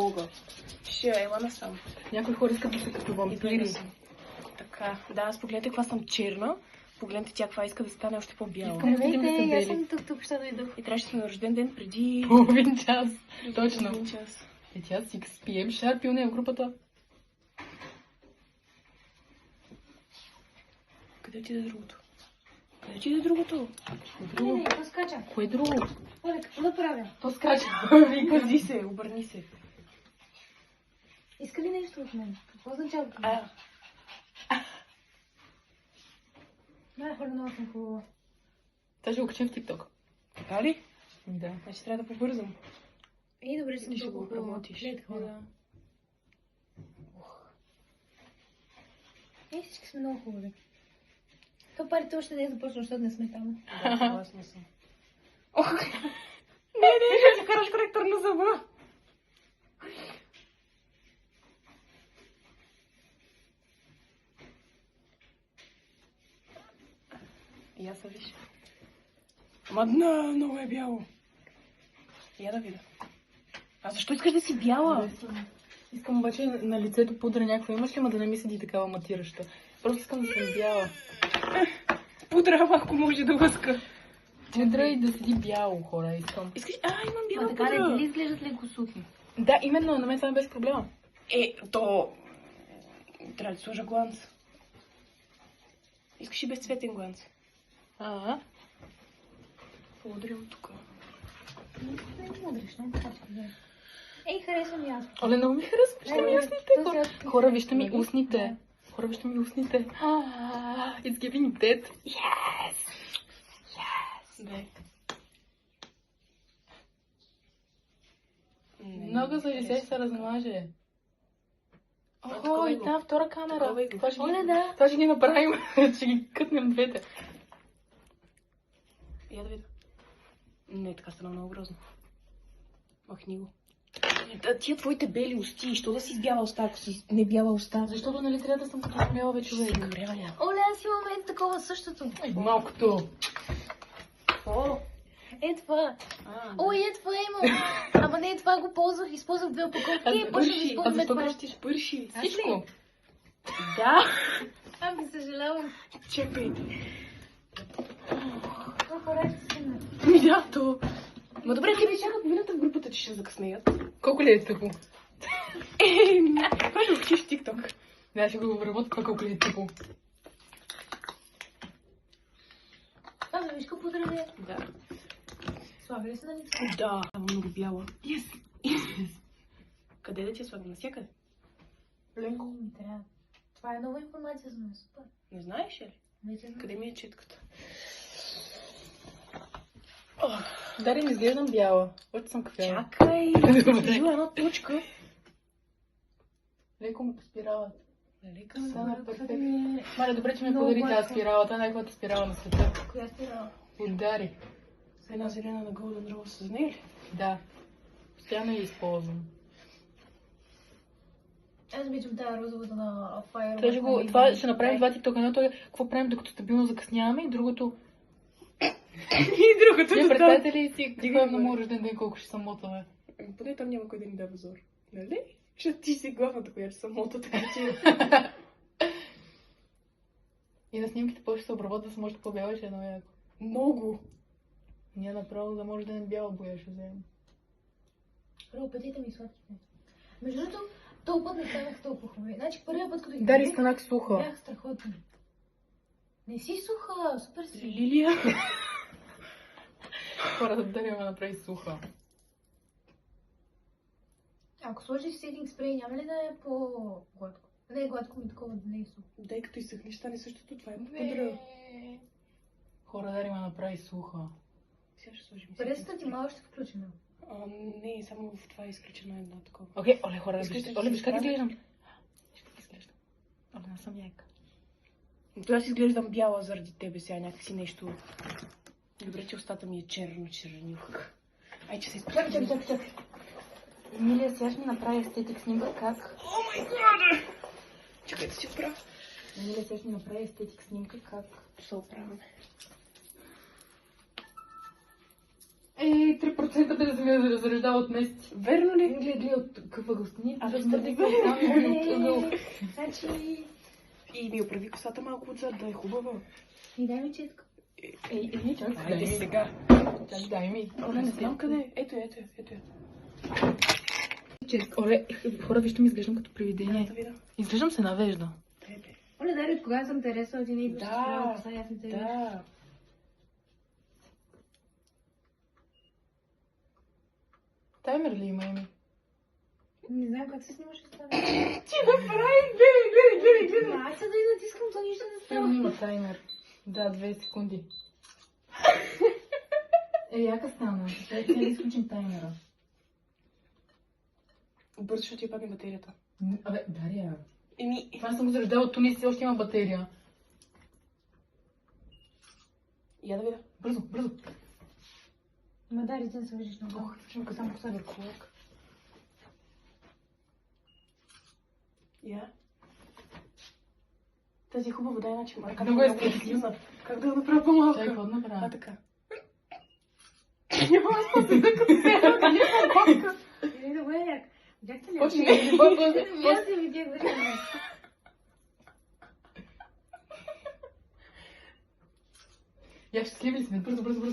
Бога. Ще, ела насам. Някои хора искат да са като вампири. Така, да, аз погледнете каква съм черна. Погледнете тя каква иска да стане още по-бяла. Здравейте, аз съм тук ще дойдох. И трябваше да сме на рожден ден преди... Половин час. Точно. Половин час. Е, тя си спием шарпил не в групата. Къде отиде другото? Къде отиде другото? Друго. То скача. Кое друго? Оле, какво да правя? То скача. Пази се, обърни се. Иска ли нещо от мен? Какво означава това? Да, хора, много съм хубава. Та ще го качим в TikTok. Така ли? Да. Значи трябва да побързам. Добре, че съм Ти ще го толкова хубава. работиш. Глед, хора. Да. Всички сме много хубави. То парите още не е започнало, защото не сме там. Да, съгласна съм. Ох! Не, ще караш коректор на зъба. И аз виж. Мадна, много е бяло. Я да видя. А защо искаш да си бяла? Искам обаче на лицето пудра някаква. Имаш ли, ма да не ми седи такава матираща? Просто искам да съм бяла. Пудра малко може да лъска. Пудра и да седи бяло, хора, искам. Искаш? Имам бяла Така пудра. не ли изглеждат леко сухи? Да, именно, на мен това не беше проблема. То... Трябва да сложа гланц. Искаш и безцветен гланц. Благодаря от тук. Не мудриш, не така че да. Ей, харесвам и аз. Оле, много ми харесва. Вижте ми устните, хора. Хора, вижте ми устните. Хора, вижте ми устните. It's giving dead. Yes! Yes! Дай. Много зависи, ще се размаже. Охо, такова и го. там втора камера. Такова го. Оле, да. Това ще ги направим. Ще ги кътнем двете. Я да видя. Не, така стана много грозно. Махни го. Тия твоите бели усти, що да си с бяла уста, ако си не бяла уста? Защото нали трябва да съм като смелава човек. Оле, аз имам ето такова същото. Малкото. О! Е това. Да. Ой, е това имам. Ама не, това го ползвах. Използвах две опаковки и почнах да А използвам защо това. кръщиш? Пърши. Всичко. Да. Ами, съжалявам. Чакай. Колко рече си ме. Да, то. Ма добре, ти чака половината в групата, че ще закъснеят. Колко ли е тъпо? Кой ще учиш тикток? Да, ще го обработя това колко ли е тъпо. Това за вишка подреде. Да. Слаби ли са на лице? Да. Много бяла. Yes. Къде да ти я слагам? Насякъде? Ленко. Ми трябва. Това е нова информация за мен. Супер. Не знаеш ли? Вече знам. Къде ми е четката? Дари, не изглеждам бяла. Още съм кафява. Чакай. Добре. Има една точка. Леко му по спиралата. Нали Стана къде перфектно. ми е? Маля, добре, че ми Много подари бързо. тази спирала. Това е най-хубавата спирала на света. Коя спирала? Удари. Една зелена на Golden Rose, с нея ли? Да. Постоянно я използвам. Аз обичам тази розовата на Това Fire. това ще направим два тиктока. Едното е какво правим докато стабилно закъсняваме и другото... И другото Вие да. представете ли си Дигай какво е го, на бе. моят рожден ден, колко ще съм мотана? Поне там няма кой да ни дава зор. Нали? Защото ти си главната, която съм мота, така че... И на снимките повече се обработва, да се може да по-бяла, ще е много яко. Много. Ние направо да може да не бяла боя ще вземем. Петите ми сладките. Между другото, този път не станах толкова хубави. Значи първия път, като ги Дари, видях, станах суха. бях страхотни. Не си суха, супер си. Лилия. Хората Дари ме направи суха. Ако сложиш сетинг спрей, няма ли да е по-гладко? Не е гладко, ми такова да не е сухо. Дай като изсъхнеш, стане същото. Това е пудра. Хора, Дари ме направи суха. Сега ще сложим. Пресата ти малко ще включим. Не, само в това е изключено едно такова. Окей, оле, хора, Искаш вижте. да Оле, си виж как изправя? изглеждам. Виж как изглеждам. Оле, не съм яйка. Това аз изглеждам бяла заради тебе сега, някакси нещо... Добре, че устата ми е чернюх. Ай, че се изправя. Чакай. Емилия, сега ще ми направи естетик снимка как... О май гад! Чакай да си оправя. Емилия, сега ще ми направи естетик снимка как... Се оправяме. Ей, 3% без да се ми зареждава от месеци. Верно ли? Гледай, от какво въгъл стани. Аз Аз стани. ъгъл. Значи... И ми оправи косата малко отзад, да е хубава. И дай ми четка. Ей, чак, дай Айде ми. сега. Чак, дай ми. Оле, не знам къде е. Ето я. Оле, хора, вижте ми изглеждам като Да привидение. видя. Изглеждам се навежда. Тебе. Оле, дай, от кога съм те ресала, ти не идваш с Да, това коса, аз не те виждам. Да. Таймер ли има, Еми? Не знам как се снимаше с това. Ти направи, гледай. Аз се да и натискам, то нищо не става. Сигурно има таймер. Да, 2 секунди. Яка стана. Сега да изключим таймера. Бързо ще ти падне батерията. Абе, Дария. Еми, Това съм го зареждала от Тунис и още има батерия. я да видя. Бързо. Ма да, ти не се виждаш много. Ох, ще ме само коса върху лак. Я. Тази хубава вода, иначе марка. Много е стресно. Как да я направя по-малка? Чай, какво да направя? Така. Няма да се като се Е, добре, як. Видяхте ли? Почни. Аз ти видях да не. Я щастливи ли сме? Бързо. Добре,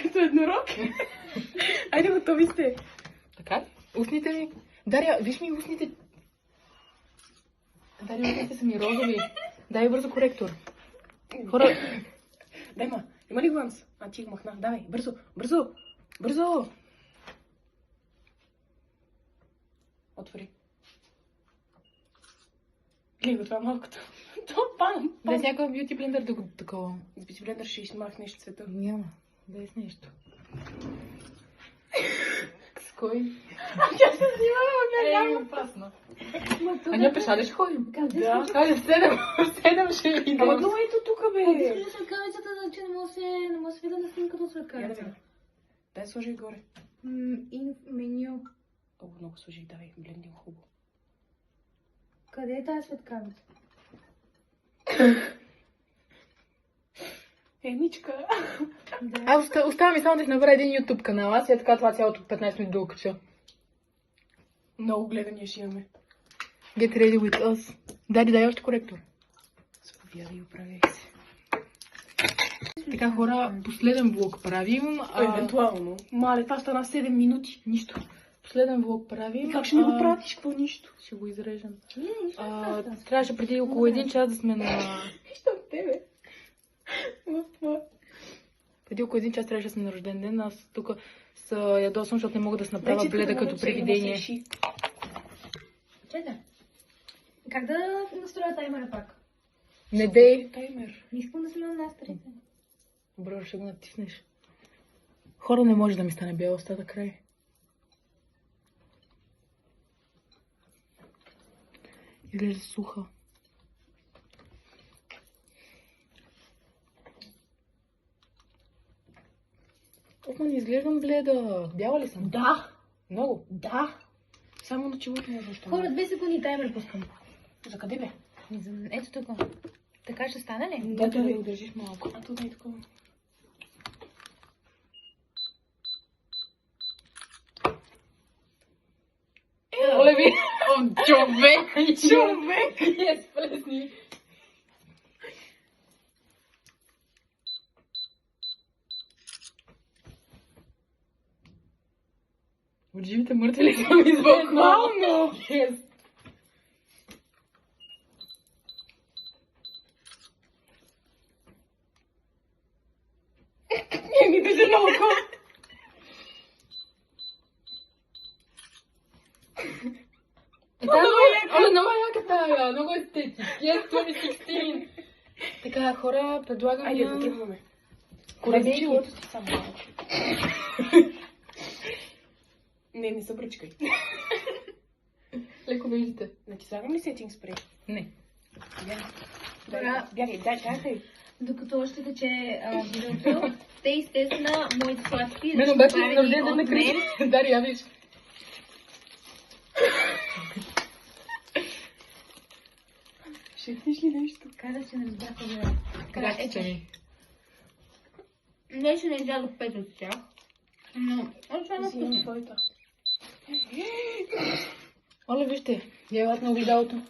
като еднорог. Айде, готови сте. Така ли? Устните ми. Дария, виж ми устните. Дария, устните са ми розови. Дай бързо коректор. Хора, Дай ма, има ли гланс? А, ти го махна. Давай, бързо. Отвори. Гледай го, това е малкото. То пам. дай с някакъв бюти блендър да го такова. С бити блендър ще измахнеш цвета. Няма. Дай с нещо. С кой? Тя се снимава, Е, опасно. А ние пеша ли ще ходим? Да. Хайде, в 7 ще идем. Ама но ето тук, бе. Искаш светкавицата, че не мога се видя на снимката от Я да светкавица. видя. Дай сложи горе. Меню. Много сложи, давай, блендим хубаво. Къде е тази светкавица? Емичка. Да. Аз оставам ми само да си направя един YouTube канал. Аз е така това цялото 15 минути да го кача. Много гледания ще имаме. Get ready with us. Дай още коректор. Заповядай и оправяй се. Така хора, последен влог правим. Евентуално. Мале, това стана 7 минути. Нищо. Последен влог правим. И как ще ми го пратиш? Какво нищо? Ще го изрежем. Не, нищо не става. Трябваше преди около 1 час да сме на... Нищо от тебе. Преди около 1 час трябваше да сме на рожден ден. Аз тук се ядосвам, защото не мога да се направя бледа като привидение. Чакай. Как да настроя таймера пак? Не дей. Таймер. Не искам да сме на настрите. Добре, ще го натиснеш. Хора, не може да ми стане бяла устата край. Изглежда суха. Ох, не изглеждам бледа. Бяла ли съм? Да. Много. Да. Само на челото може още. Хора, 2 секунди таймер пускам. За къде бе? Ето тук. Така ще стане ли? Да, да го държиш малко. А това е такова. Оле ви! Човек! Yes, плесни! От живите мъртвели съм извън. Нормално! Yes. Не ми беше много. Оле, много яка тая, много естетик. Yes, 2016. Така, хора, предлагам Айде да на... тръгваме. Корабейки. Челото си само малко. Не се бръчкай. Леко виждате. Не ти слагам ли сетинг спрей? Не. Бягай, дай. Докато още тече видеото, те естествено моите сладки. Мен обаче на рожден ден на Кристина. Дари, я виж. Шепнеш ли нещо? Казах, че не разбрах да... Така че ми. Нещо не излязох 5 от тях. Но, това е Взимам вкусно. твоята. Оле, вижте, яват на огледалото.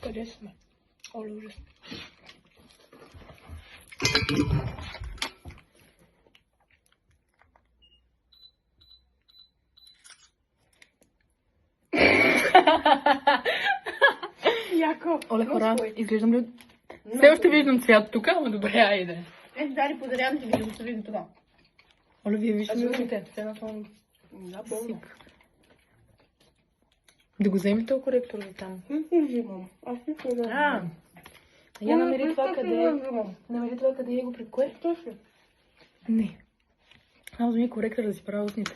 Къде сме? Оле, ужас. Яко. Оле, хора, Господи. изглеждам ли... Все още виждам цвят тук, ама добре, айде. Ето, дали подарявам ти ви да готови до това. Оле, вие вижте ли Аз ушите? Все едно съм Да, болно. сип. Да го вземете този коректор за там. Не взимам. Аз не знам. Я намери това къде е. Намери това къде е го пред кое? Точно. Не. Само вземи коректор да си правя устните.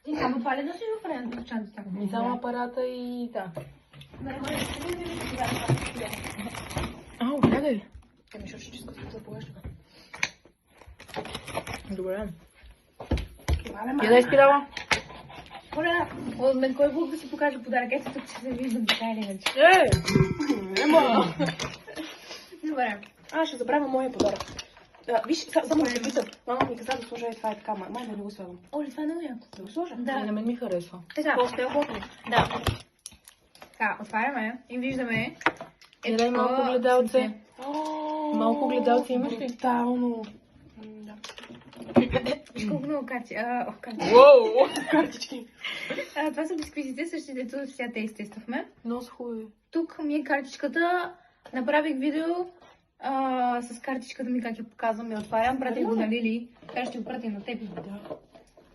Ти само това ли носиш в районата в чантата? И само апарата и да. Ау, гледай. Еми, ще чиска с това погаща. Добре. Мале, Я да изпирала. Хора, от мен кой Бог да си покаже подарък? Ето тук ще се виждам така или иначе. Ема! Добре. Ще забравя моя подарък. Виж, само да те питам. Мама ми каза да сложа това е така. Май да не го слагам. Оле, това е много яко. Да го сложа? И на мен ми харесва. Така, Още е готово. да. Така, отваряме и виждаме. Я дай малко гледалце. Малко гледалце имаш ли? Брутално. Да. Виж колко много карти. Карти. Уоу! Картички. Това са бисквитите, същите, дето сега те изтествахме. Много са хубави. Тук ми е картичката. Направих видео с картичката ми как я показвам и отварям. Пратих го на Лили. Така ще го пратя на теб. Да.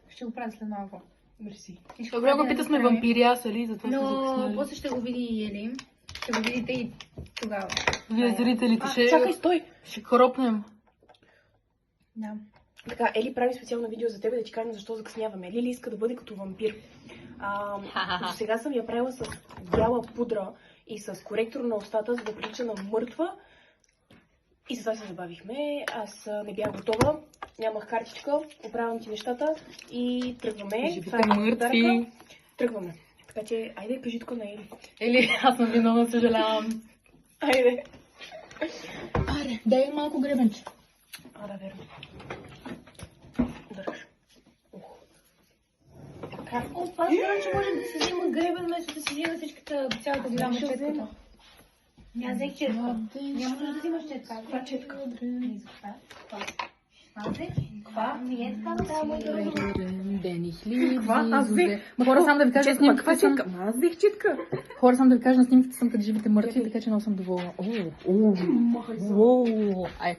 Ще го пратя след малко. Мерси. И ще Добре, го го пратя пита на сме Али. вампири, аз Али, затова сме Но закъснели. после ще го види и Ели. Ще го видите и тогава. Вие зрителите ще... Чакай, стой! Ще хропнем. Да. Така, Ели прави специално видео за теб да ти кажем защо закъсняваме. Лили иска да бъде като вампир. До сега съм я правила с бяла пудра и с коректор на устата, за да прилича на мъртва. И затова се забавихме. Аз не бях готова, нямах картичка, оправям ти нещата и тръгваме. Живите Това е мъртви. подаръка. Тръгваме. Така че, айде, кажи тук на Ели. Или аз съм виновна, съжалявам. Айде. Аре, дай малко гребенче. Да, верно. Държаш. Така. Това знам, че може да си взима гребен, вместо да си взима всичката, цялата голяма Ще четката. взема. Няма взех четка. Няма нужда да взимаш четка. Каква четка? Каква? Не е така, да, моята разума. Дени хлиби. Каква? Аз взех. Хора, сам да ви кажа, на снимките съм... Аз взех четка. Хора, сам да ви кажа, на снимките съм като живите мъртви, така че много съм доволна. Ай.